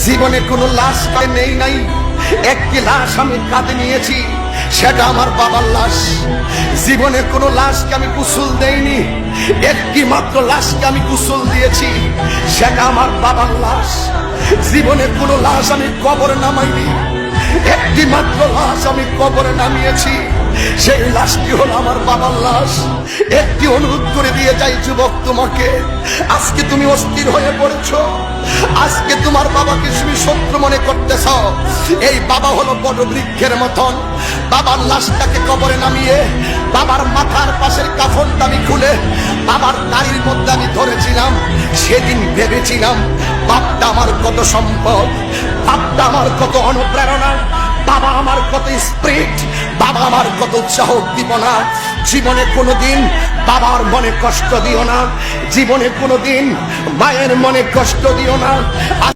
জীবনে কোনো লাশ নেই নাই, একটি লাশ আমি কাঁধে নিয়েছি, সেটা আমার বাবার লাশ। জীবনে কোনো লাশকে আমি গোসল দেইনি, একটি মাত্র লাশকে আমি গোসল দিয়েছি, সেটা আমার বাবার লাশ। জীবনে কোনো লাশ আমি কবরে নামাইনি, একটি মাত্র লাশ আমি কবরে নামিয়েছি, সেই লাশটি হলো আমার বাবার লাশ। একটি অনুরোধ করে দিয়ে যাই যুবক তোমাকে, আজকে তুমি অস্থির হয়ে পড়েছো, আজকে তোমার বাবাকে তুমি শত্রু মনে করতেছ। এই বাবা হলো বড় বৃক্ষের মতন। বাবার লাশটাকে কবরে নামিয়ে বাবার মাথার পাশের কাফনটা আমি খুলে বাবার দাড়ির মধ্যে আমি ধরেছিলাম। সেদিন ভেবেছিলাম বাপটা আমার কত সম্পদ, বাপটা আমার কত অনুপ্রেরণা, বাবা আমার কত স্পিরিট, বাবা আমার কত উৎসাহ উদ্দীপনা। জীবনে কোনোদিন বাবার মনে কষ্ট দিও না, জীবনে কোনোদিন মায়ের মনে কষ্ট দিও না।